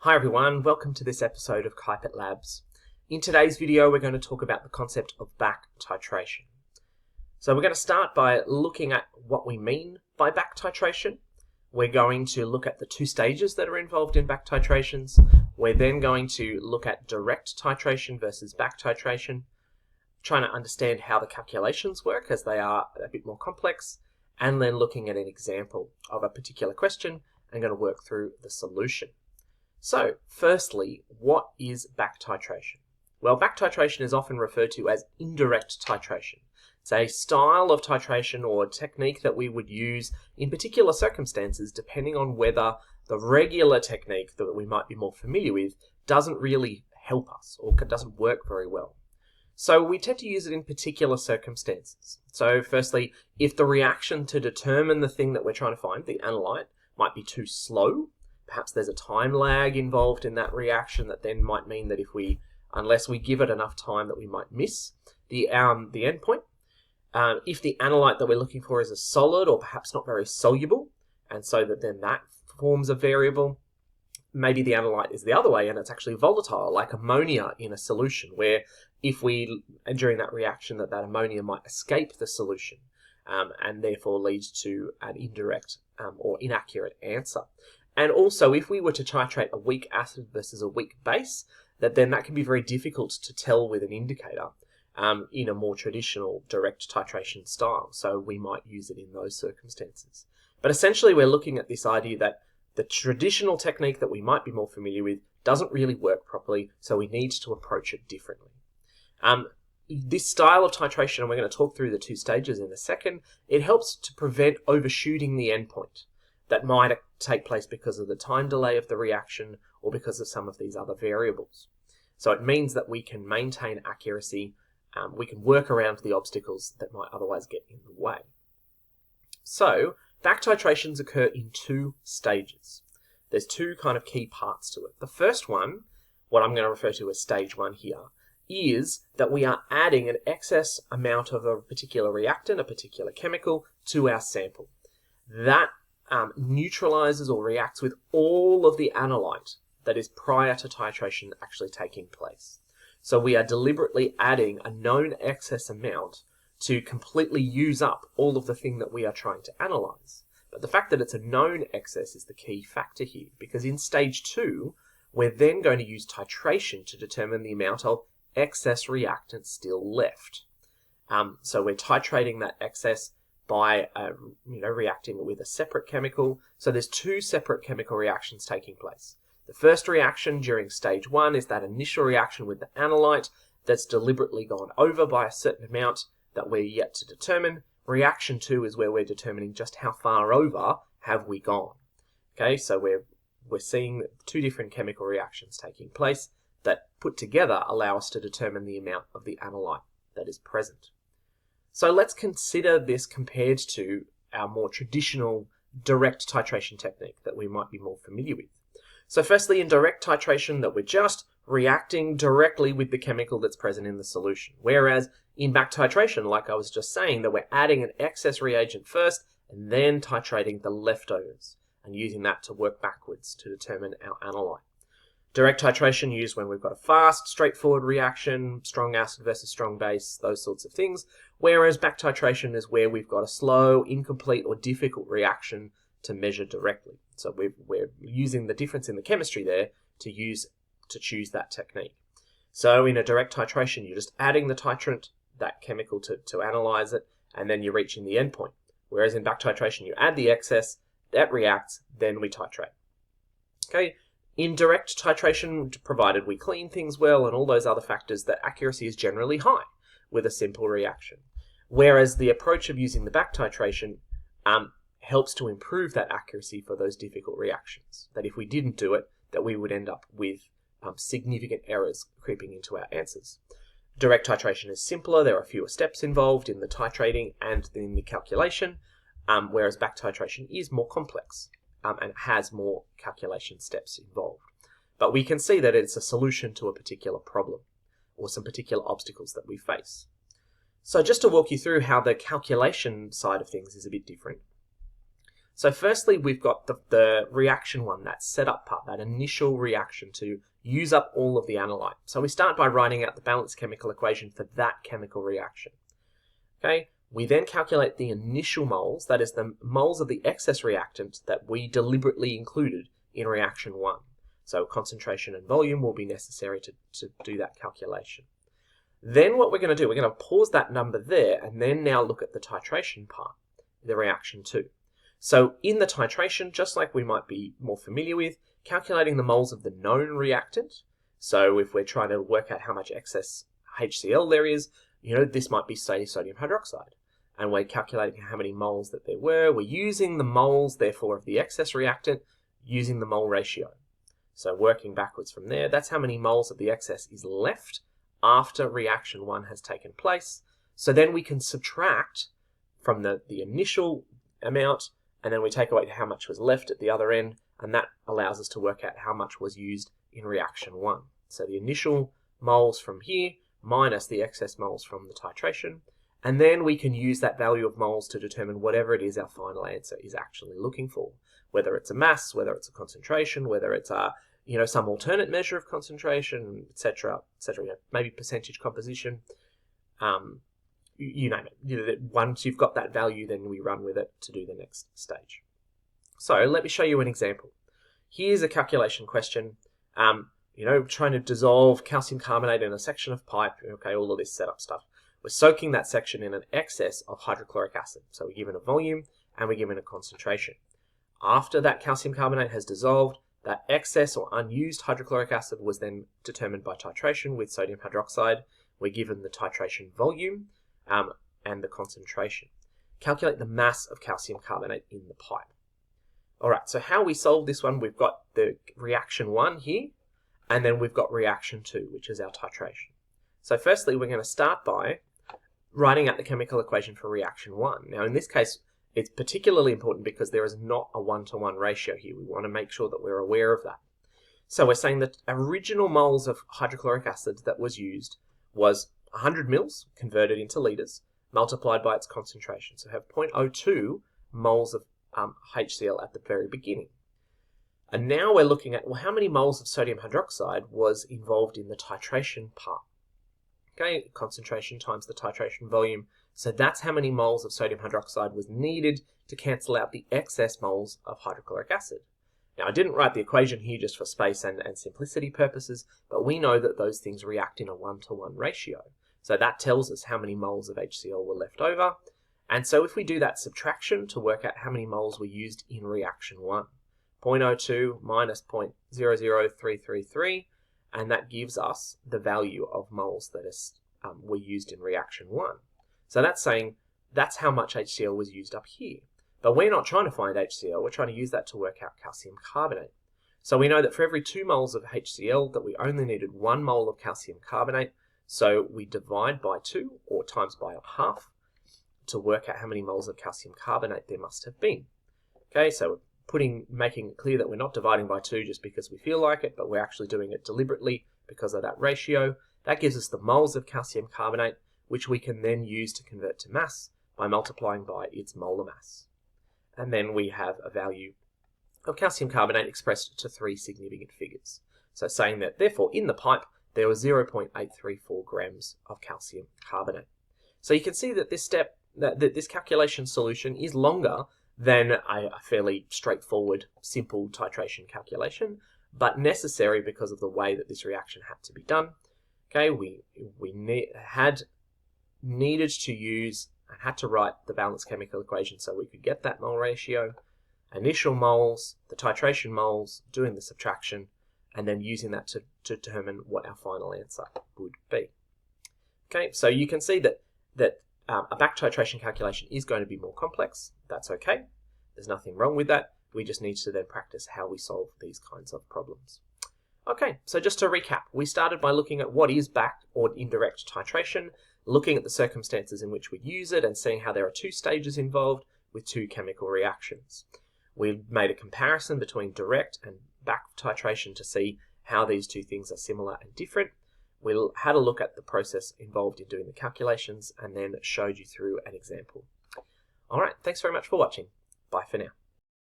Hi everyone, welcome to this episode of Keipert Labs. In today's video we're going to talk about the concept of back titration. So we're going to start by looking at what we mean by back titration. We're going to look at the two stages that are involved in back titrations. We're then going to look at direct titration versus back titration, trying to understand how the calculations work as they are a bit more complex, and then looking at an example of a particular question and going to work through the solution. So, firstly, what is back titration? Well, back titration is often referred to as indirect titration. It's a style of titration or technique that we would use in particular circumstances depending on whether the regular technique that we might be more familiar with doesn't really help us or doesn't work very well. So we tend to use it in particular circumstances. So firstly, if the reaction to determine the thing that we're trying to find, the analyte, might be too slow, perhaps there's a time lag involved in that reaction that then might mean that unless we give it enough time, that we might miss the endpoint. If the analyte that we're looking for is a solid or perhaps not very soluble, and so that forms a variable, maybe the analyte is the other way and it's actually volatile, like ammonia in a solution, where during that reaction that ammonia might escape the solution and therefore leads to an indirect or inaccurate answer. And also, if we were to titrate a weak acid versus a weak base, then that can be very difficult to tell with an indicator in a more traditional direct titration style. So we might use it in those circumstances. But essentially, we're looking at this idea that the traditional technique that we might be more familiar with doesn't really work properly, so we need to approach it differently. This style of titration, and we're going to talk through the two stages in a second, it helps to prevent overshooting the endpoint that might take place because of the time delay of the reaction or because of some of these other variables. So it means that we can maintain accuracy, we can work around the obstacles that might otherwise get in the way. So back titrations occur in two stages. There's two kind of key parts to it. The first one, what I'm going to refer to as stage one here, is that we are adding an excess amount of a particular reactant, a particular chemical, to our sample. That neutralizes or reacts with all of the analyte that is prior to titration actually taking place. So we are deliberately adding a known excess amount to completely use up all of the thing that we are trying to analyze. But the fact that it's a known excess is the key factor here, because in stage two, we're then going to use titration to determine the amount of excess reactant still left. So we're titrating that excess by reacting with a separate chemical. So there's two separate chemical reactions taking place. The first reaction during stage one is that initial reaction with the analyte that's deliberately gone over by a certain amount that we're yet to determine. Reaction two is where we're determining just how far over have we gone. Okay, so we're seeing two different chemical reactions taking place that put together allow us to determine the amount of the analyte that is present. So let's consider this compared to our more traditional direct titration technique that we might be more familiar with. So firstly, in direct titration, that we're just reacting directly with the chemical that's present in the solution. Whereas in back titration, like I was just saying, that we're adding an excess reagent first and then titrating the leftovers and using that to work backwards to determine our analyte. Direct titration used when we've got a fast, straightforward reaction, strong acid versus strong base, those sorts of things. Whereas back titration is where we've got a slow, incomplete, or difficult reaction to measure directly. So we're using the difference in the chemistry there to choose that technique. So in a direct titration, you're just adding the titrant, that chemical, to analyze it, and then you're reaching the endpoint. Whereas in back titration, you add the excess, that reacts, then we titrate. Okay. In direct titration, provided we clean things well and all those other factors, the accuracy is generally high with a simple reaction. Whereas the approach of using the back titration helps to improve that accuracy for those difficult reactions. That if we didn't do it, that we would end up with significant errors creeping into our answers. Direct titration is simpler, there are fewer steps involved in the titrating and in the calculation, whereas back titration is more complex. And has more calculation steps involved. But we can see that it's a solution to a particular problem or some particular obstacles that we face. So just to walk you through how the calculation side of things is a bit different. So firstly, we've got the reaction one, that setup part, that initial reaction to use up all of the analyte. So we start by writing out the balanced chemical equation for that chemical reaction. Okay, we then calculate the initial moles, that is the moles of the excess reactant that we deliberately included in reaction 1. So concentration and volume will be necessary to do that calculation. Then what we're going to do, we're going to pause that number there and then now look at the titration part, the reaction 2. So in the titration, just like we might be more familiar with, calculating the moles of the known reactant. So if we're trying to work out how much excess HCl there is, this might be, say, sodium hydroxide. And we're calculating how many moles that there were. We're using the moles, therefore, of the excess reactant, using the mole ratio. So working backwards from there, that's how many moles of the excess is left after reaction 1 has taken place. So then we can subtract from the initial amount, and then we take away how much was left at the other end, and that allows us to work out how much was used in reaction 1. So the initial moles from here minus the excess moles from the titration, and then we can use that value of moles to determine whatever it is our final answer is actually looking for, whether it's a mass, whether it's a concentration, whether it's a some alternate measure of concentration, etc., etc. Maybe percentage composition. You name it. Once you've got that value, then we run with it to do the next stage. So let me show you an example. Here's a calculation question. Trying to dissolve calcium carbonate in a section of pipe. Okay, all of this setup stuff. We're soaking that section in an excess of hydrochloric acid. So we're given a volume and we're given a concentration. After that calcium carbonate has dissolved, that excess or unused hydrochloric acid was then determined by titration with sodium hydroxide. We're given the titration volume and the concentration. Calculate the mass of calcium carbonate in the pipe. All right, so how we solve this one, we've got the reaction 1 here, and then we've got reaction 2, which is our titration. So firstly, we're going to start by writing out the chemical equation for reaction 1. Now, in this case, it's particularly important because there is not a 1-to-1 ratio here. We want to make sure that we're aware of that. So we're saying that original moles of hydrochloric acid that was used was 100 mils converted into litres multiplied by its concentration. So have 0.02 moles of HCl at the very beginning. And now we're looking at, well, how many moles of sodium hydroxide was involved in the titration part? Okay, concentration times the titration volume. So that's how many moles of sodium hydroxide was needed to cancel out the excess moles of hydrochloric acid. Now, I didn't write the equation here just for space and simplicity purposes, but we know that those things react in a 1-to-1 ratio. So that tells us how many moles of HCl were left over. And so if we do that subtraction to work out how many moles were used in reaction 1, 0.02 minus 0.00333, and that gives us the value of moles that were used in reaction 1. So that's saying that's how much HCl was used up here. But we're not trying to find HCl, we're trying to use that to work out calcium carbonate. So we know that for every 2 moles of HCl that we only needed 1 mole of calcium carbonate, so we divide by 2 or times by half to work out how many moles of calcium carbonate there must have been. Okay, so we're making it clear that we're not dividing by 2 just because we feel like it, but we're actually doing it deliberately because of that ratio. That gives us the moles of calcium carbonate, which we can then use to convert to mass by multiplying by its molar mass. And then we have a value of calcium carbonate expressed to 3 significant figures. So saying that, therefore, in the pipe, there was 0.834 grams of calcium carbonate. So you can see that this step, that this calculation solution is longer than a fairly straightforward, simple titration calculation, but necessary because of the way that this reaction had to be done. Okay, we had needed to use and had to write the balanced chemical equation so we could get that mole ratio, initial moles, the titration moles, doing the subtraction, and then using that to determine what our final answer would be. Okay, so you can see that a back titration calculation is going to be more complex. That's okay. There's nothing wrong with that. We just need to then practice how we solve these kinds of problems. Okay, so just to recap, we started by looking at what is back or indirect titration, looking at the circumstances in which we use it and seeing how there are 2 stages involved with 2 chemical reactions. We made a comparison between direct and back titration to see how these 2 things are similar and different. We had a look at the process involved in doing the calculations and then showed you through an example. All right, thanks very much for watching. Bye for now.